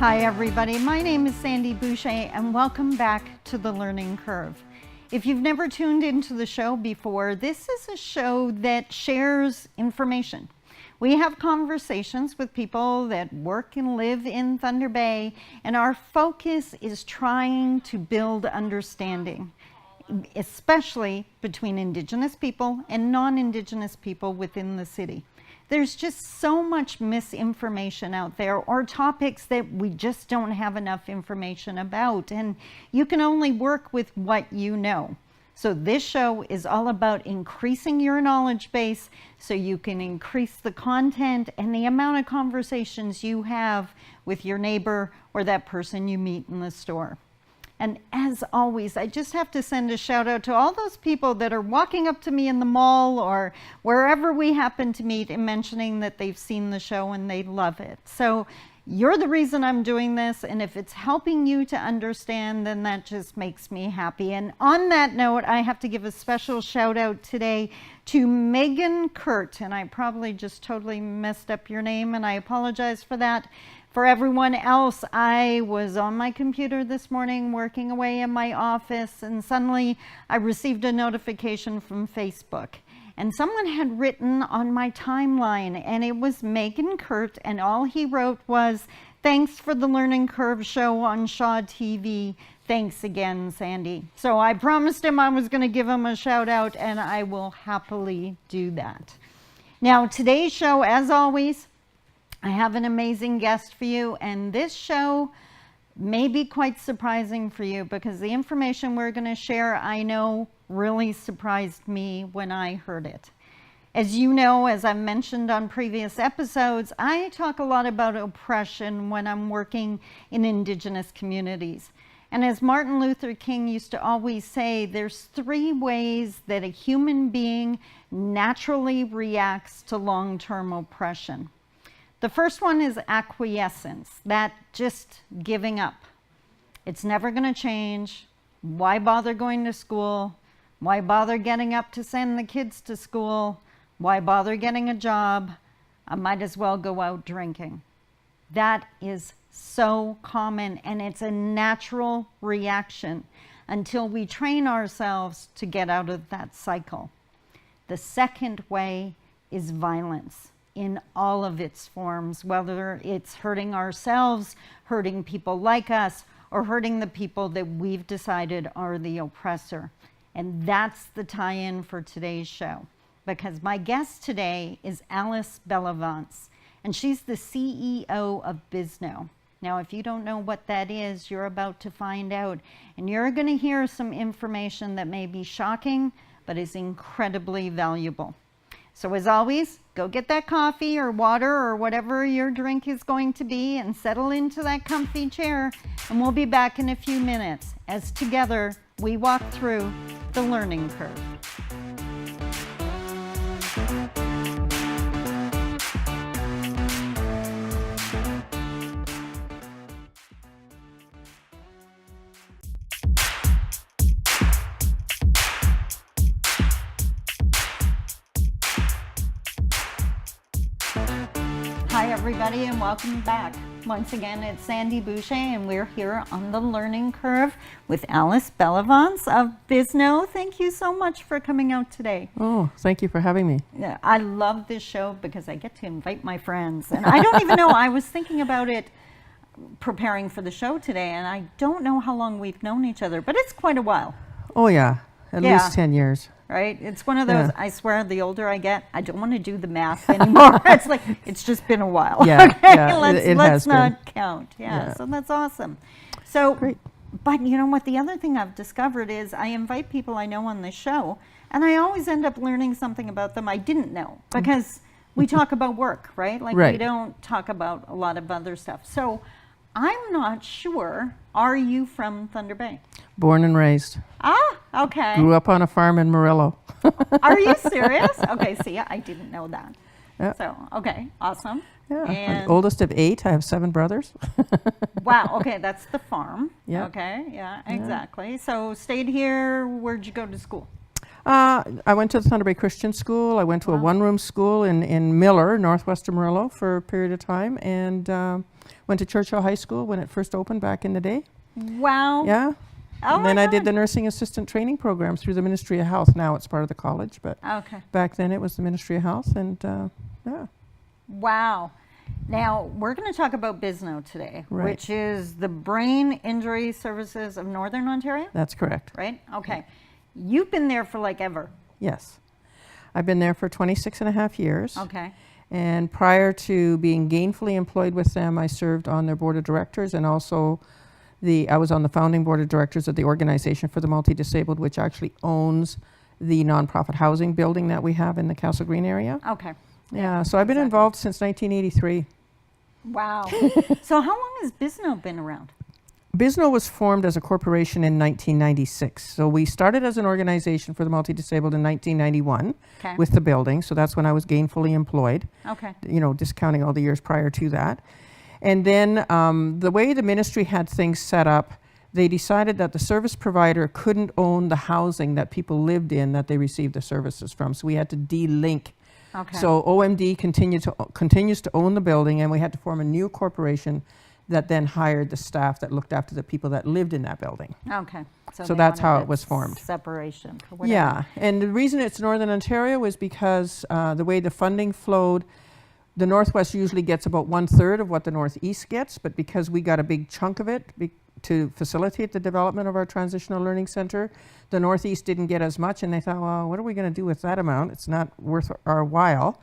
Hi everybody, my name is Sandy Boucher and welcome back to The Learning Curve. If you've never tuned into the show before, this is a show that shares information. We have conversations with people that work and live in Thunder Bay, and our focus is trying to build understanding, especially between Indigenous people and non-Indigenous people within the city. There's just so much misinformation out there, or topics that we just don't have enough information about, and you can only work with what you know. So this show is all about increasing your knowledge base so you can increase the content and the amount of conversations you have with your neighbor or that person you meet in the store. And as always, I just have to send a shout out to all those people that are walking up to me in the mall or wherever we happen to meet and mentioning that they've seen the show and they love it. So you're the reason I'm doing this, and if it's helping you to understand, then that just makes me happy. And on that note, I have to give a special shout out today to Megan Kurt, and I probably just totally messed up your name, and I apologize for that. For everyone else, I was on my computer this morning working away in my office, and suddenly I received a notification from Facebook. And someone had written on my timeline, and it was Megan Kurt, and all he wrote was, "Thanks for the Learning Curve show on Shaw TV. Thanks again, Sandy." So I promised him I was going to give him a shout out, and I will happily do that. Now, today's show, as always, I have an amazing guest for you, and this show may be quite surprising for you because the information we're going to share, I know, really surprised me when I heard it. As you know, as I've mentioned on previous episodes, I talk a lot about oppression when I'm working in Indigenous communities. And as Martin Luther King used to always say, there's 3 ways that a human being naturally reacts to long-term oppression. The first one is acquiescence, that just giving up. It's never going to change. Why bother going to school? Why bother getting up to send the kids to school? Why bother getting a job? I might as well go out drinking. That is so common, and it's a natural reaction until we train ourselves to get out of that cycle. The second way is violence in all of its forms, whether it's hurting ourselves, hurting people like us, or hurting the people that we've decided are the oppressor. And that's the tie-in for today's show, because my guest today is Bellevance, and she's the CEO of BISNO. Now, if you don't know what that is, you're about to find out, and you're going to hear some information that may be shocking, but is incredibly valuable. So as always, go get that coffee or water or whatever your drink is going to be and settle into that comfy chair, and we'll be back in a few minutes as together we walk through the learning curve. Hi everybody, and welcome back. Once again, it's Sandy Boucher, and we're here on the Learning Curve with Bellevance of BISNO. Thank you so much for coming out today. Oh, thank you for having me. Yeah, I love this show because I get to invite my friends, and I don't even know, I was thinking about it preparing for the show today, and I don't know how long we've known each other, but it's quite a while. Oh yeah, at least 10 years. Right? It's one of those, I swear, the older I get, I don't want to do the math anymore. It's like, it's just been a while. Yeah, okay? yeah, let's not count. Yeah, so that's awesome. So, great. But you know what? The other thing I've discovered is I invite people I know on this show, and I always end up learning something about them I didn't know, because we talk about work, right? Like we don't talk about a lot of other stuff. So I'm not sure, are you from Thunder Bay? Born and raised. Ah, okay. Grew up on a farm in Murillo. Are you serious? Okay, see, I didn't know that. Yeah. So, okay, awesome. Yeah, And I'm the oldest of 8. I have 7 brothers. wow, okay, that's the farm. Yeah. Okay, yeah, exactly. So stayed here, where'd you go to school? I went to the Thunder Bay Christian School. I went to a one-room school in Miller, northwestern Murillo, for a period of time, and went to Churchill High School when it first opened back in the day. Wow. Yeah. Oh And then my I did God. the nursing assistant training program through the Ministry of Health. Now it's part of the college, but Okay. back then it was the Ministry of Health, and yeah. Wow. Now, we're going to talk about BISNO today, Right. which is the Brain Injury Services of Northern Ontario, That's correct. right? Okay. You've been there for like ever. Yes. I've been there for 26 and a half years. Okay. And prior to being gainfully employed with them, I served on their board of directors, and also I was on the founding board of directors of the Organization for the Multi-Disabled, which actually owns the nonprofit housing building that we have in the Castle Green area. Okay. Yeah, so I've been exactly. involved since 1983. Wow. So how long has BISNO been around? BISNO was formed as a corporation in 1996. So we started as an organization for the multi-disabled in 1991 Okay. with the building. So that's when I was gainfully employed, Okay. discounting all the years prior to that. And then the way the ministry had things set up, they decided that the service provider couldn't own the housing that people lived in that they received the services from. So we had to de-link. Okay. So OMD continues to own the building, and we had to form a new corporation that then hired the staff that looked after the people that lived in that building. Okay. So they that's wanted how that it was formed. Separation. Or whatever. Yeah, and the reason it's Northern Ontario is because the way the funding flowed, the Northwest usually gets about 1/3 of what the Northeast gets, but because we got a big chunk of it to facilitate the development of our transitional learning center, the Northeast didn't get as much, and they thought, well, what are we going to do with that amount? It's not worth our while.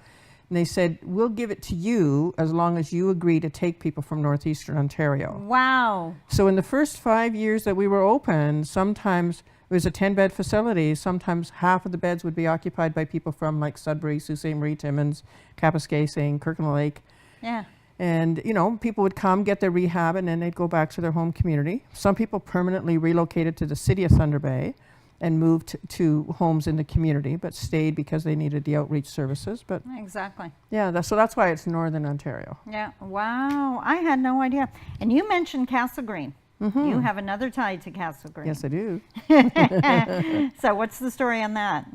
And they said, we'll give it to you as long as you agree to take people from Northeastern Ontario. Wow. So in the first 5 years that we were open, sometimes it was a 10-bed facility. Sometimes half of the beds would be occupied by people from like Sudbury, Sault Ste. Marie, Timmins, Kapuskasing, Kirkland Lake. Yeah. And, people would come, get their rehab, and then they'd go back to their home community. Some people permanently relocated to the city of Thunder Bay and moved to homes in the community, but stayed because they needed the outreach services. But Exactly. yeah, so that's why it's Northern Ontario. Yeah. Wow. I had no idea. And you mentioned Castle Green. You have another tie to Castle Green. Yes, I do. So what's the story on that?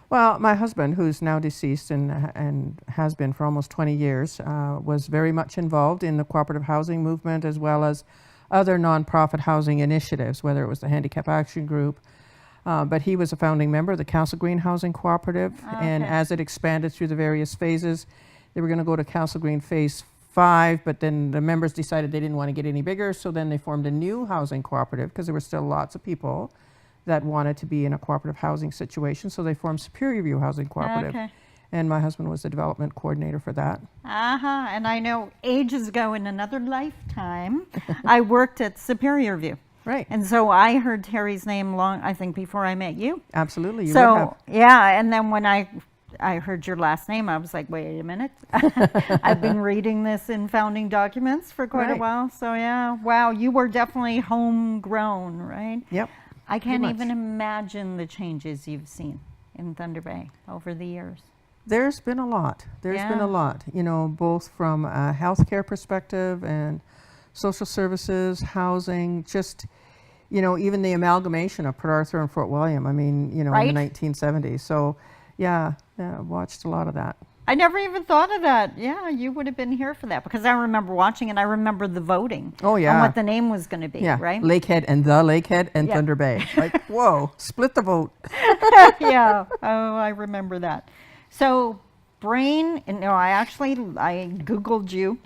Well, my husband, who's now deceased and has been for almost 20 years, was very much involved in the cooperative housing movement as well as other nonprofit housing initiatives, whether it was the Handicap Action Group. But he was a founding member of the Castle Green Housing Cooperative. And Okay. as it expanded through the various phases, they were going to go to Castle Green Phase 5, but then the members decided they didn't want to get any bigger, so then they formed a new housing cooperative because there were still lots of people that wanted to be in a cooperative housing situation, so they formed Superior View Housing Cooperative. Okay. And my husband was the development coordinator for that. Uh-huh. And I know ages ago in another lifetime, I worked at Superior View. Right. And so I heard Terry's name I think before I met you. Absolutely. You would have. So, yeah, and then when I heard your last name, I was like, wait a minute. I've been reading this in founding documents for quite a Right. while. So, yeah, wow, you were definitely homegrown, right? Yep. I can't much. even imagine the changes you've seen in Thunder Bay over the years. There's been a lot. There's been Yeah. a lot, both from a healthcare perspective and social services, housing, just, even the amalgamation of Port Arthur and Fort William, in Right. the 1970s. So, yeah, watched a lot of that. I never even thought of that. Yeah, you would have been here for that because I remember watching and I remember the voting. Oh, yeah. On what the name was going to be, Yeah, right? Lakehead and Yeah. Thunder Bay. Like, whoa, split the vote. Yeah. Oh, I remember that. So, I Googled you.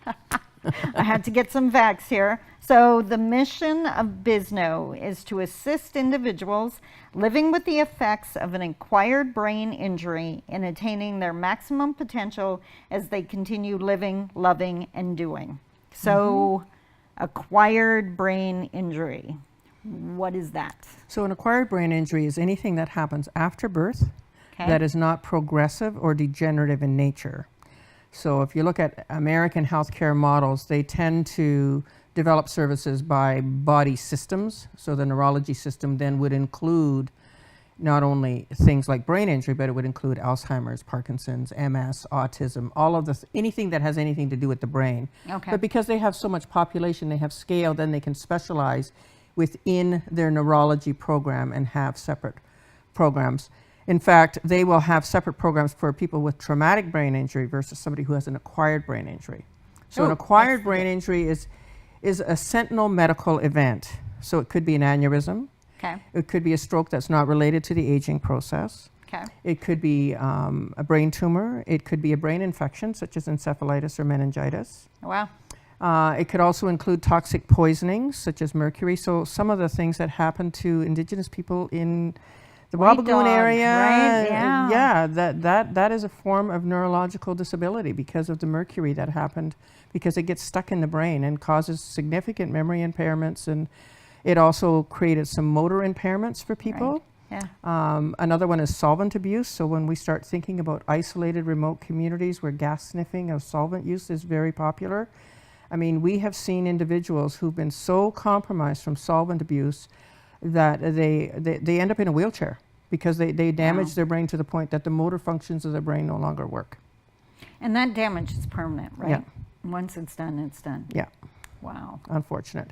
I had to get some facts here. So, the mission of BISNO is to assist individuals living with the effects of an acquired brain injury in attaining their maximum potential as they continue living, loving, and doing. So, acquired brain injury. What is that? So an acquired brain injury is anything that happens after birth Okay. that is not progressive or degenerative in nature. So if you look at American healthcare models, they tend to develop services by body systems. So the neurology system then would include not only things like brain injury, but it would include Alzheimer's, Parkinson's, MS, autism, all of this, anything that has anything to do with the brain. Okay. But because they have so much population, they have scale, then they can specialize within their neurology program and have separate programs. In fact, they will have separate programs for people with traumatic brain injury versus somebody who has an acquired brain injury. So an acquired brain injury is a sentinel medical event. So it could be an aneurysm. Okay. It could be a stroke that's not related to the aging process. Okay. It could be a brain tumor. It could be a brain infection, such as encephalitis or meningitis. Wow. It could also include toxic poisonings, such as mercury. So some of the things that happen to Indigenous people in the White Wabigoon dog, area, right? Yeah. that is a form of neurological disability because of the mercury that happened, because it gets stuck in the brain and causes significant memory impairments, and it also created some motor impairments for people. Right. Yeah. Another one is solvent abuse. So when we start thinking about isolated remote communities where gas sniffing of solvent use is very popular, I mean, we have seen individuals who've been so compromised from solvent abuse that they end up in a wheelchair because they damage their brain to the point that the motor functions of their brain no longer work. And that damage is permanent, right? Yeah. Once it's done, it's done. Yeah. Wow. Unfortunate.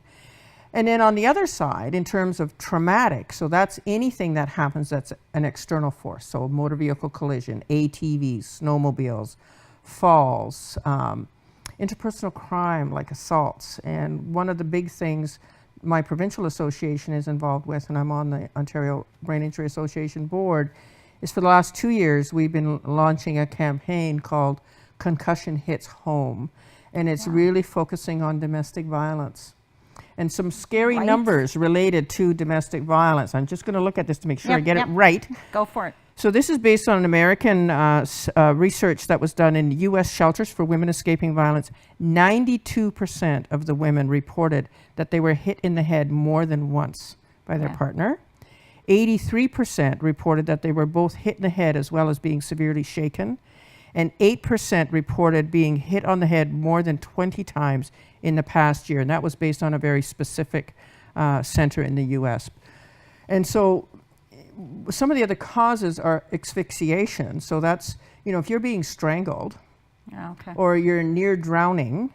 And then on the other side, in terms of traumatic, so that's anything that happens that's an external force. So motor vehicle collision, ATVs, snowmobiles, falls, interpersonal crime like assaults. And one of the big things my provincial association is involved with, and I'm on the Ontario Brain Injury Association board, is for the last 2 years we've been launching a campaign called Concussion Hits Home. And it's really focusing on domestic violence. And some scary numbers related to domestic violence. I'm just going to look at this to make sure I get it right. Go for it. So this is based on an American research that was done in U.S. shelters for women escaping violence. 92% of the women reported that they were hit in the head more than once by their partner. 83% reported that they were both hit in the head as well as being severely shaken. And 8% reported being hit on the head more than 20 times in the past year. And that was based on a very specific center in the U.S. And so some of the other causes are asphyxiation. So that's, you know, if you're being strangled, or you're near drowning,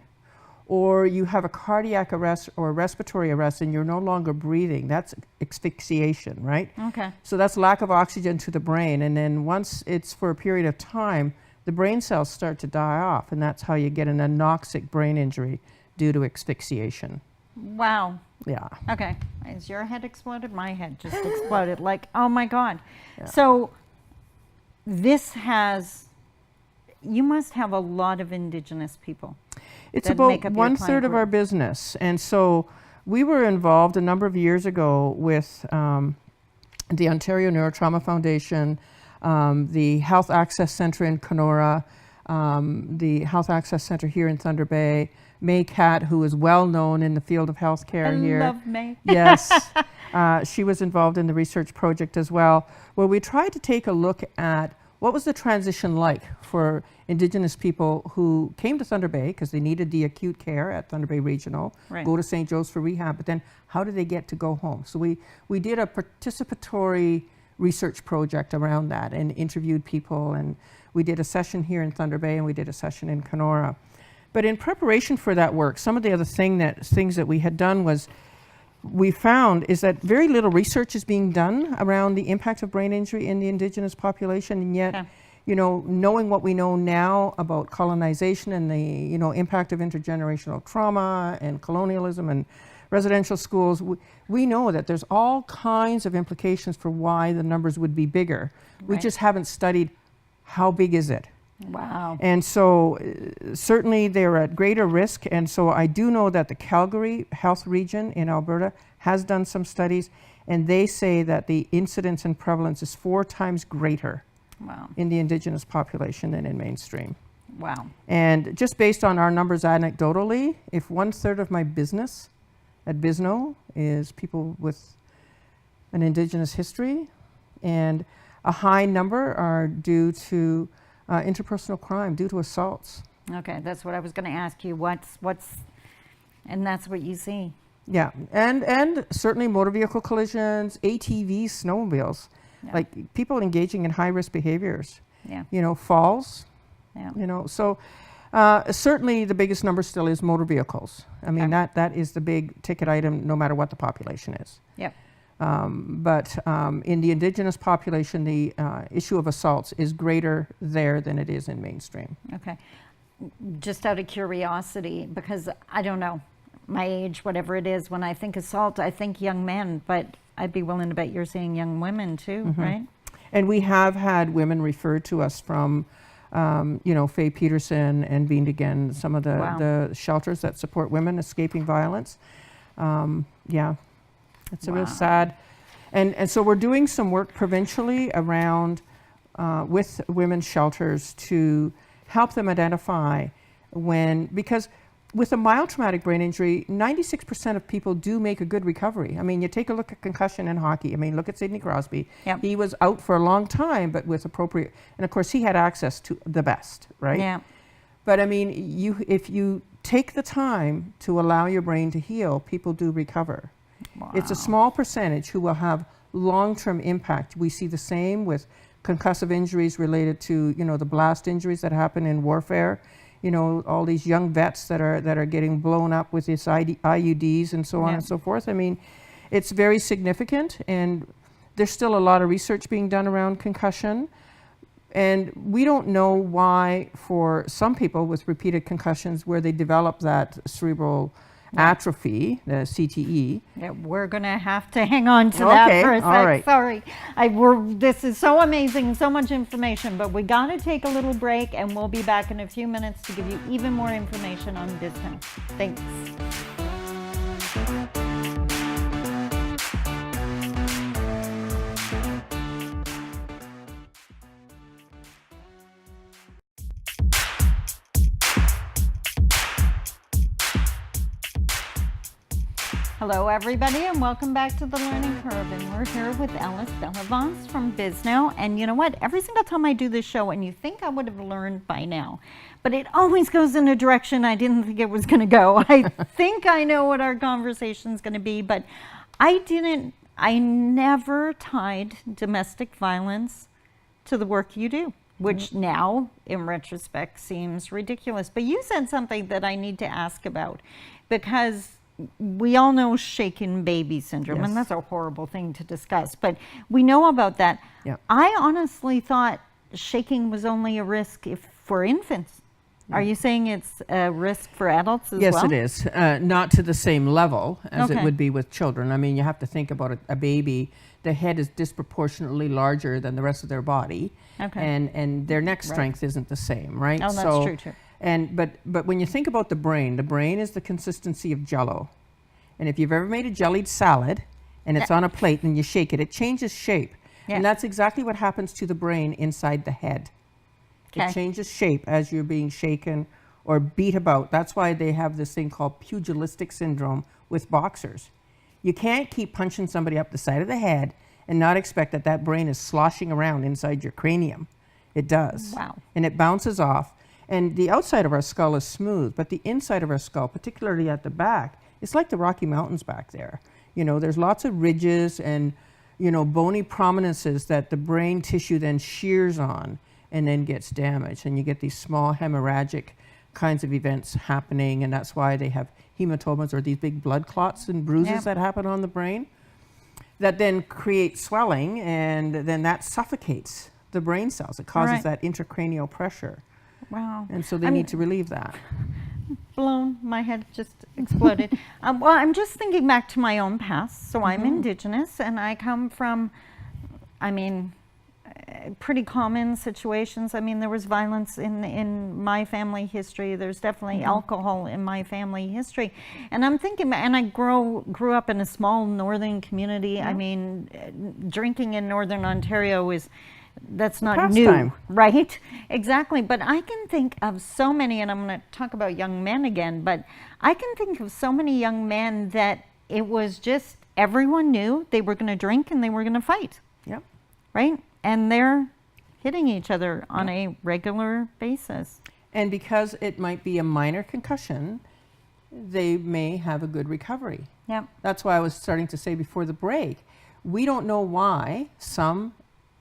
or you have a cardiac arrest or a respiratory arrest and you're no longer breathing, that's asphyxiation, right? Okay. So that's lack of oxygen to the brain. And then once it's for a period of time, the brain cells start to die off, and that's how you get an anoxic brain injury due to asphyxiation. Wow. Yeah. Okay. Is your head exploded? My head just exploded. Like, oh my God. Yeah. So this has, you must have a lot of Indigenous people. It's about 1/3 of our business. And so we were involved a number of years ago with the Ontario Neurotrauma Foundation, the Health Access Centre in Kenora, the Health Access Centre here in Thunder Bay, May Cat, who is well known in the field of healthcare here. I love May. Yes. She was involved in the research project as well, where we tried to take a look at what was the transition like for Indigenous people who came to Thunder Bay because they needed the acute care at Thunder Bay Regional, go to St. Joe's for rehab, but then how did they get to go home? So we did a participatory research project around that and interviewed people, and we did a session here in Thunder Bay and we did a session in Kenora. But in preparation for that work, some of the other things that we had done was we found is that very little research is being done around the impact of brain injury in the Indigenous population, and yet, you know, knowing what we know now about colonization and the, you know, impact of intergenerational trauma and colonialism and residential schools, we know that there's all kinds of implications for why the numbers would be bigger. We just haven't studied how big is it. Wow. And so certainly they're at greater risk. And so I do know that the Calgary Health Region in Alberta has done some studies, and they say that the incidence and prevalence is 4 times greater in the Indigenous population than in mainstream. Wow. And just based on our numbers anecdotally, if 1/3 of my business at BISNO is people with an Indigenous history, and a high number are due to interpersonal crime, due to assaults. Okay, that's what I was going to ask you. And that's what you see. Yeah, and certainly motor vehicle collisions, ATVs, snowmobiles, like people engaging in high-risk behaviors. Yeah. You know, falls. Yeah. You know, so certainly the biggest number still is motor vehicles. I mean, that is the big ticket item, no matter what the population is. Yep. But in the Indigenous population, the issue of assaults is greater there than it is in mainstream. Okay. Just out of curiosity, because I don't know, my age, whatever it is, when I think assault, I think young men, but I'd be willing to bet you're seeing young women too, right? And we have had women referred to us from, Faye Peterson and Beamed Again, some of the shelters that support women escaping violence. It's a real sad. And so we're doing some work provincially around with women's shelters to help them identify because with a mild traumatic brain injury, 96% of people do make a good recovery. I mean, you take a look at concussion in hockey. I mean, look at Sidney Crosby. Yep. He was out for a long time, but with appropriate, and of course he had access to the best, right? Yeah. But I mean, if you take the time to allow your brain to heal, people do recover. Wow. It's a small percentage who will have long-term impact. We see the same with concussive injuries related to, the blast injuries that happen in warfare. All these young vets that are getting blown up with these IUDs and so on and so forth. I mean, it's very significant, and there's still a lot of research being done around concussion. And we don't know why for some people with repeated concussions where they develop that cerebral atrophy, the CTE. Yeah, we're going to have to hang on to that for a sec. All right. Sorry. This is so amazing, so much information, but we got to take a little break, and we'll be back in a few minutes to give you even more information on BISNO. Thanks. Hello, everybody, and welcome back to the Learning Curve. And we're here with Alice Bellevance from BISNO. And you know what? Every single time I do this show, and you think I would have learned by now, but it always goes in a direction I didn't think it was going to go. I think I know what our conversation is going to be, but I never tied domestic violence to the work you do, which now, in retrospect, seems ridiculous. But you said something that I need to ask about, because we all know shaken baby syndrome, and that's a horrible thing to discuss, but we know about that. Yeah. I honestly thought shaking was only a risk for infants. Are you saying it's a risk for adults as well? Yes, it is. Not to the same level as it would be with children. I mean, you have to think about a baby. The head is disproportionately larger than the rest of their body, and their neck strength isn't the same, right? Oh, that's true too. But when you think about the brain is the consistency of Jell-O. And if you've ever made a jellied salad and it's on a plate and you shake it, it changes shape. Yeah. And that's exactly what happens to the brain inside the head. It changes shape as you're being shaken or beat about. That's why they have this thing called pugilistic syndrome with boxers. You can't keep punching somebody up the side of the head and not expect that brain is sloshing around inside your cranium. It does. Wow. And it bounces off. And the outside of our skull is smooth, but the inside of our skull, particularly at the back, it's like the Rocky Mountains back there. There's lots of ridges and, bony prominences that the brain tissue then shears on and then gets damaged. And you get these small hemorrhagic kinds of events happening, and that's why they have hematomas, or these big blood clots and bruises that happen on the brain that then create swelling, and then that suffocates the brain cells. It causes that intracranial pressure. Wow. And so they need to relieve that. Blown. My head just exploded. Well, I'm just thinking back to my own past. So I'm Indigenous, and I come from, pretty common situations. There was violence in my family history. There's definitely alcohol in my family history. And I'm thinking, and I grew up in a small northern community. Drinking in Northern Ontario that's not new, right? Exactly. But I can think of so many, and I'm going to talk about young men again, but I can think of so many young men that it was just everyone knew they were going to drink and they were going to fight. Yep. Right? And they're hitting each other on a regular basis. And because it might be a minor concussion, they may have a good recovery. Yep. That's why I was starting to say before the break, we don't know why some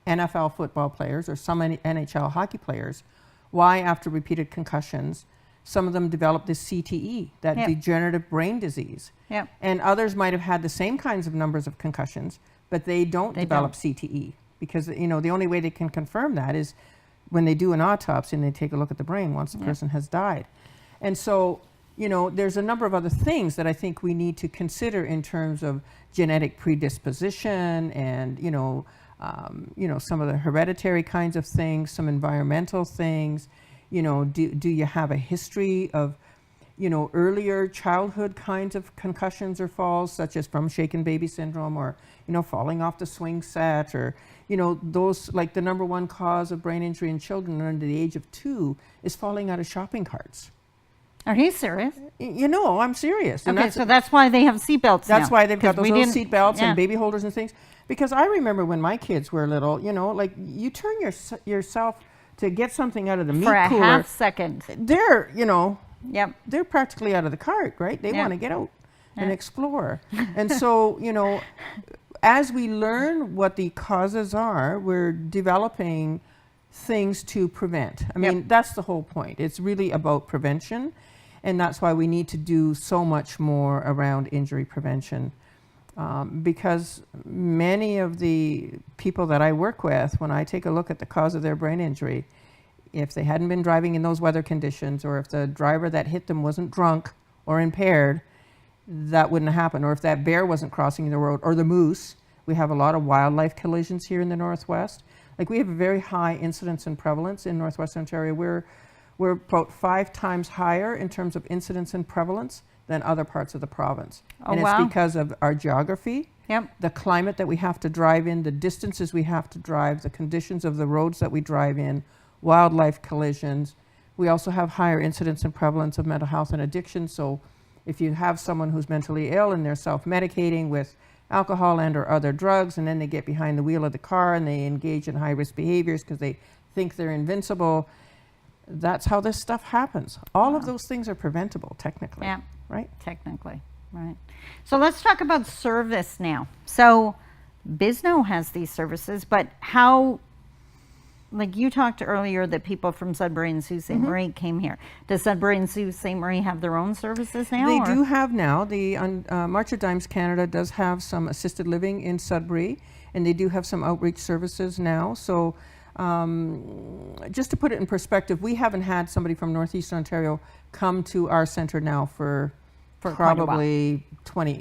NFL football players or some NHL hockey players, why after repeated concussions, some of them develop this CTE, that degenerative brain disease. Yep. And others might have had the same kinds of numbers of concussions, but they don't develop CTE because, you know, the only way they can confirm that is when they do an autopsy and they take a look at the brain once the person has died. And so, you know, there's a number of other things that I think we need to consider in terms of genetic predisposition and, you know, some of the hereditary kinds of things, some environmental things. You know, do you have a history of, you know, earlier childhood kinds of concussions or falls, such as from shaken baby syndrome, or, you know, falling off the swing set, or, you know, those, like the number one cause of brain injury in children under the age of 2 is falling out of shopping carts. Are you serious? You know, I'm serious. And okay, so that's why they have seatbelts now. That's why they've got those little seat belts yeah. and baby holders and things. Because I remember when my kids were little, you know, like you turn yourself to get something out of the meat cooler. For a half second. They're, you know, yep. they're practically out of the cart, right? They want to get out and explore. And so, you know, as we learn what the causes are, we're developing things to prevent. I mean, that's the whole point. It's really about prevention. And that's why we need to do so much more around injury prevention. Because many of the people that I work with, when I take a look at the cause of their brain injury, if they hadn't been driving in those weather conditions, or if the driver that hit them wasn't drunk or impaired, that wouldn't happen. Or if that bear wasn't crossing the road, or the moose. We have a lot of wildlife collisions here in the Northwest. Like, we have a very high incidence and prevalence in Northwest Ontario. We're about 5 times higher in terms of incidence and prevalence than other parts of the province. Oh, and it's because of our geography, the climate that we have to drive in, the distances we have to drive, the conditions of the roads that we drive in, wildlife collisions. We also have higher incidence and prevalence of mental health and addiction. So if you have someone who's mentally ill and they're self-medicating with alcohol and or other drugs, and then they get behind the wheel of the car and they engage in high-risk behaviors because they think they're invincible, that's how this stuff happens. All of those things are preventable, technically. Yeah. Right? Technically, right. So let's talk about service now. So BISNO has these services, but how, like you talked earlier that people from Sudbury and Sault Ste. Marie came here. Does Sudbury and Sault Ste. Marie have their own services now? They do have now. The March of Dimes Canada does have some assisted living in Sudbury, and they do have some outreach services now. So just to put it in perspective, we haven't had somebody from Northeast Ontario come to our center now for probably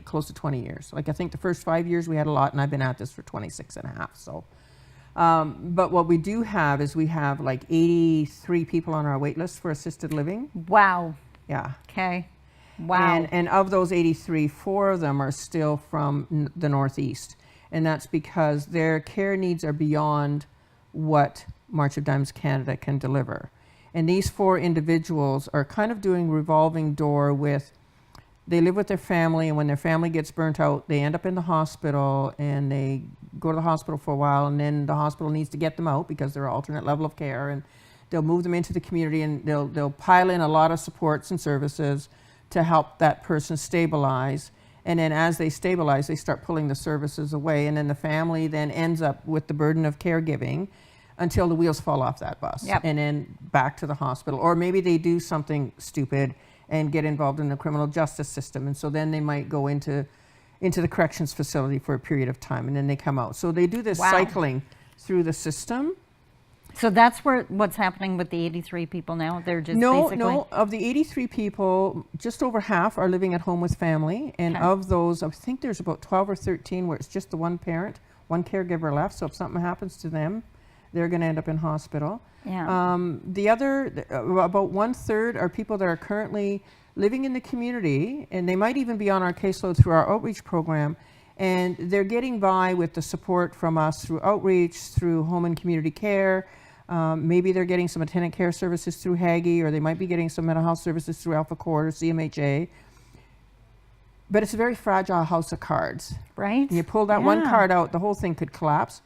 close to 20 years. Like, I think the first 5 years we had a lot, and I've been at this for 26 and a half. So, but what we do have is we have like 83 people on our wait list for assisted living. Wow. Yeah. Okay. Wow. And of those 83, 4 of them are still from the Northeast. And that's because their care needs are beyond what March of Dimes Canada can deliver. And these 4 individuals are kind of doing revolving door with, they live with their family, and when their family gets burnt out, they end up in the hospital, and they go to the hospital for a while, and then the hospital needs to get them out because they're an alternate level of care, and they'll move them into the community, and they'll pile in a lot of supports and services to help that person stabilize. And then as they stabilize, they start pulling the services away, and then the family then ends up with the burden of caregiving until the wheels fall off that bus, and then back to the hospital. Or maybe they do something stupid and get involved in the criminal justice system, and so then they might go into the corrections facility for a period of time, and then they come out. So they do this cycling through the system. So that's what's happening with the 83 people now? They're just basically... No, of the 83 people, just over half are living at home with family, and of those, I think there's about 12 or 13 where it's just the one parent, one caregiver left, so if something happens to them, they're going to end up in hospital. Yeah. The other, about 1/3 are people that are currently living in the community, and they might even be on our caseload through our outreach program, and they're getting by with the support from us through outreach, through home and community care. Maybe they're getting some attendant care services through Haggie, or they might be getting some mental health services through Alpha Court or CMHA. But it's a very fragile house of cards. Right. You pull that one card out, the whole thing could collapse.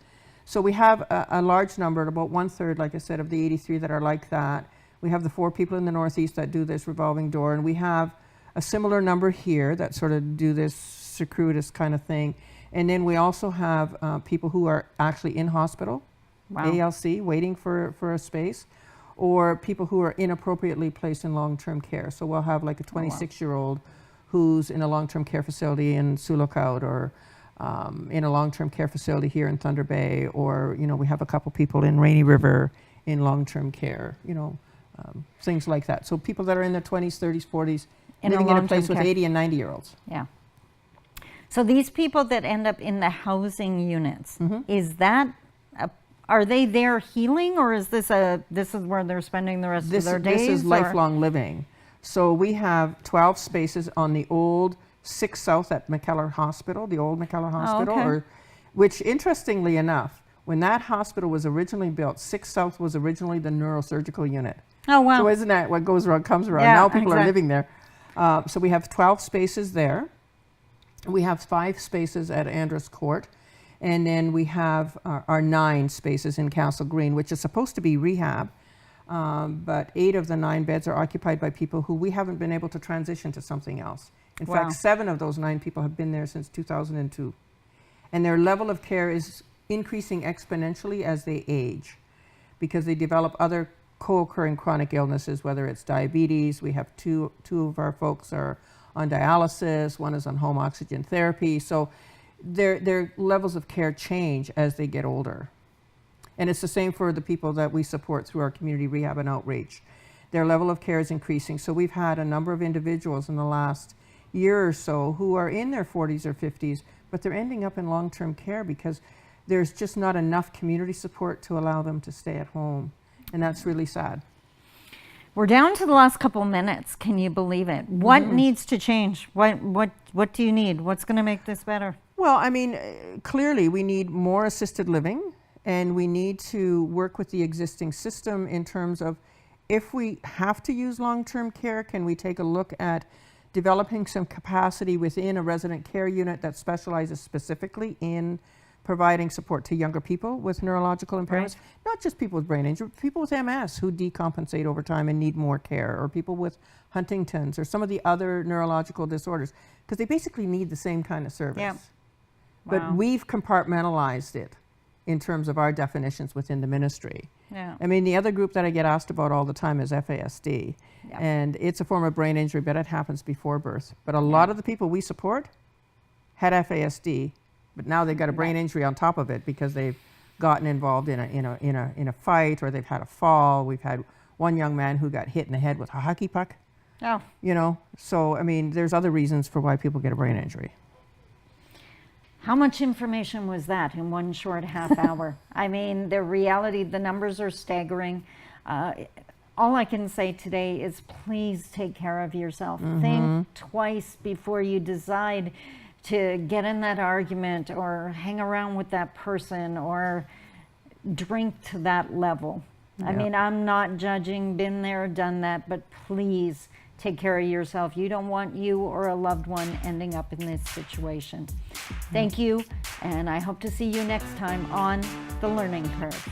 So we have a large number, about 1/3, like I said, of the 83 that are like that. We have the 4 people in the Northeast that do this revolving door, and we have a similar number here that sort of do this circuitous kind of thing. And then we also have people who are actually in hospital, ALC, waiting for a space, or people who are inappropriately placed in long-term care. So we'll have like a 26-year-old who's in a long-term care facility in Sioux Lookout, or in a long-term care facility here in Thunder Bay, or, you know, we have a couple people in Rainy River in long-term care, you know, things like that. So people that are in their 20s, 30s, 40s, living in a place with 80 and 90-year-olds. Yeah. So these people that end up in the housing units, is that, are they there healing, or is this where they're spending the rest of their days? This is lifelong living. So we have 12 spaces on the old 6 South at McKellar Hospital, the old McKellar Hospital, okay. Which interestingly enough, when that hospital was originally built, 6 South was originally the neurosurgical unit. Oh, wow. So isn't that what goes around comes around? Yeah, now people exactly. are living there. So we have 12 spaces there. We have 5 spaces at Andrus Court. And then we have our 9 spaces in Castle Green, which is supposed to be rehab. But 8 of the 9 beds are occupied by people who we haven't been able to transition to something else. In Wow. fact, 7 of those 9 people have been there since 2002. And their level of care is increasing exponentially as they age, because they develop other co-occurring chronic illnesses, whether it's diabetes. We have two of our folks are on dialysis, one is on home oxygen therapy. So their levels of care change as they get older. And it's the same for the people that we support through our community rehab and outreach. Their level of care is increasing. So we've had a number of individuals in the last year or so who are in their 40s or 50s, but they're ending up in long-term care because there's just not enough community support to allow them to stay at home. And that's really sad. We're down to the last couple minutes. Can you believe it? What needs to change? What do you need? What's going to make this better? Well, I mean, clearly we need more assisted living, and we need to work with the existing system in terms of, if we have to use long-term care, can we take a look at developing some capacity within a resident care unit that specializes specifically in providing support to younger people with neurological impairments, not just people with brain injury, people with MS who decompensate over time and need more care, or people with Huntington's or some of the other neurological disorders, because they basically need the same kind of service. Yeah. But Wow. we've compartmentalized it in terms of our definitions within the ministry. Yeah. I mean, the other group that I get asked about all the time is FASD. Yeah. And it's a form of brain injury, but it happens before birth. But a lot of the people we support had FASD, but now they've got a brain injury on top of it because they've gotten involved in a fight, or they've had a fall. We've had one young man who got hit in the head with a hockey puck. Oh. You know, so I mean, there's other reasons for why people get a brain injury. How much information was that in one short half hour? I mean, the reality, the numbers are staggering. All I can say today is please take care of yourself. Think twice before you decide to get in that argument or hang around with that person or drink to that level. I mean, I'm not judging, been there, done that, but please take care of yourself. You don't want you or a loved one ending up in this situation. Thank you, and I hope to see you next time on The Learning Curve.